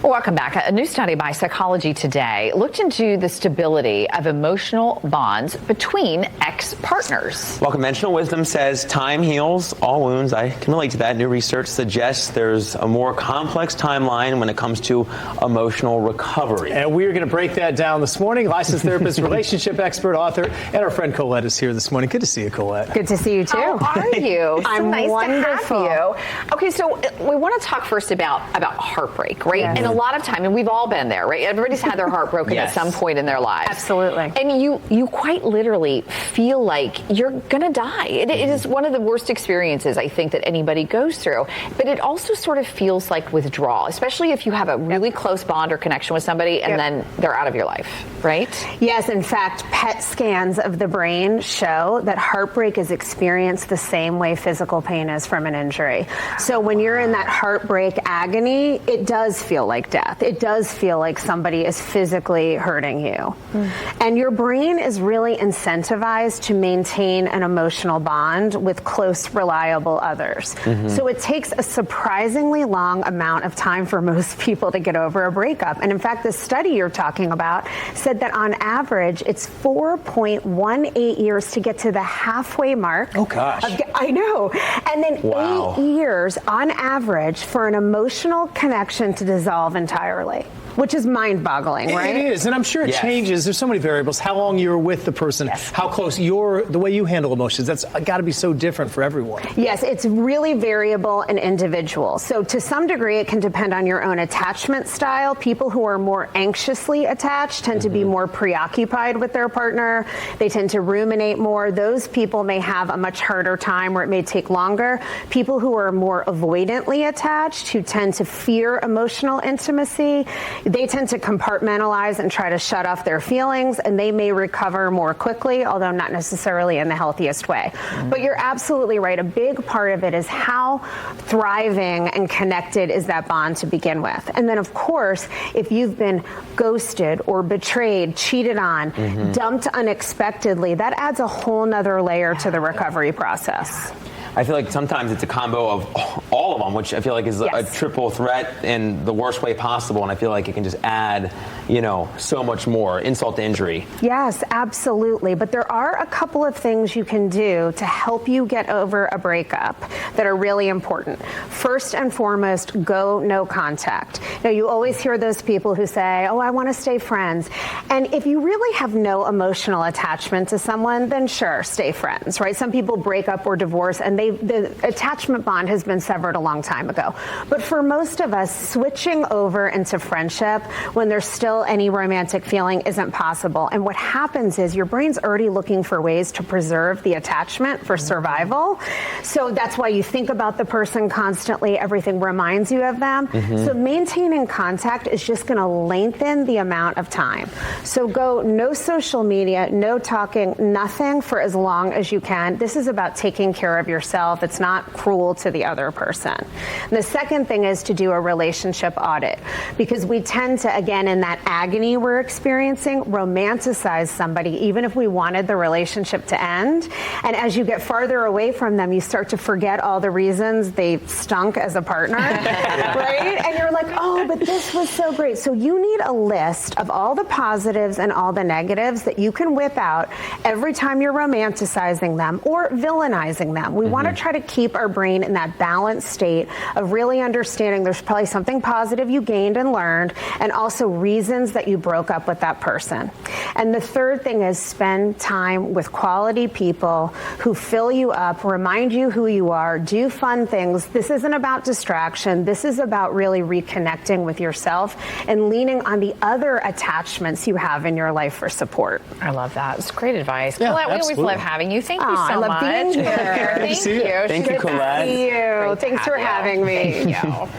Welcome back. A new study by Psychology Today looked into the stability of emotional bonds between ex-partners. Well, conventional wisdom says time heals all wounds. I can relate to that. New research suggests there's a more complex timeline when it comes to emotional recovery. And we're going to break that down this morning. Licensed therapist, relationship expert, author, and our friend Colette is here this morning. Good to see you, Colette. Good to see you, too. How are you? I'm nice wonderful. to have you. Okay, so we want to talk first about heartbreak, right? Yes. And a lot of time, and we've all been there, right? Everybody's had their heart broken Yes. at some point in their lives. Absolutely. And you quite literally feel like you're going to die. It is one of the worst experiences, I think, that anybody goes through. But it also sort of feels like withdrawal, especially if you have a really close bond or connection with somebody and then they're out of your life, right? Yes, in fact, PET scans of the brain show that heartbreak is experienced the same way physical pain is from an injury. So when you're in that heartbreak agony, it does feel like death. It does feel like somebody is physically hurting you. And your brain is really incentivized to maintain an emotional bond with close, reliable others. So it takes a surprisingly long amount of time for most people to get over a breakup. And in fact, the study you're talking about said that on average, it's 4.18 years to get to the halfway mark. Oh, gosh. I know. And then 8 years on average for an emotional connection to dissolve entirely, which is mind-boggling, right? It is, and I'm sure it changes. There's so many variables. How long you're with the person, how close the way you handle emotions, that's got to be so different for everyone. Yes, it's really variable and individual. So to some degree, it can depend on your own attachment style. People who are more anxiously attached tend to be more preoccupied with their partner. They tend to ruminate more. Those people may have a much harder time, or it may take longer. People who are more avoidantly attached, who tend to fear emotional intimacy, they tend to compartmentalize and try to shut off their feelings, and they may recover more quickly, although not necessarily in the healthiest way. But you're absolutely right. A big part of it is how thriving and connected is that bond to begin with. And then, of course, if you've been ghosted or betrayed, cheated on, dumped unexpectedly, that adds a whole nother layer to the recovery process. I feel like sometimes it's a combo of all of them, which I feel like is a triple threat in the worst way possible. And I feel like it can just add, so much more insult to injury. Yes, absolutely. But there are a couple of things you can do to help you get over a breakup that are really important. First and foremost, go no contact. Now, you always hear those people who say, oh, I want to stay friends. And if you really have no emotional attachment to someone, then sure, stay friends, right? Some people break up or divorce and the attachment bond has been severed a long time ago. But for most of us, switching over into friendship when there's still any romantic feeling isn't possible. And what happens is your brain's already looking for ways to preserve the attachment for survival. So that's why you think about the person constantly. Everything reminds you of them. So maintaining contact is just going to lengthen the amount of time. So go no social media, no talking, nothing for as long as you can. This is about taking care of yourself. It's not cruel to the other person. And the second thing is to do a relationship audit, because we tend to, again, in that agony we're experiencing, romanticize somebody even if we wanted the relationship to end. And as you get farther away from them, you start to forget all the reasons they stunk as a partner, right? And you're like, oh, but this was so great. So you need a list of all the positives and all the negatives that you can whip out every time you're romanticizing them or villainizing them. We want to try to keep our brain in that balanced state of really understanding there's probably something positive you gained and learned, and also reasons that you broke up with that person. And the third thing is spend time with quality people who fill you up, remind you who you are, do fun things. This isn't about distraction. This is about really reconnecting with yourself and leaning on the other attachments you have in your life for support. I love that. It's great advice. Yeah, Colette, we absolutely. always love having you. Thank you so I love much. being here. Thank you. Thank you, Colette. See you. Thanks for having me. Thank you.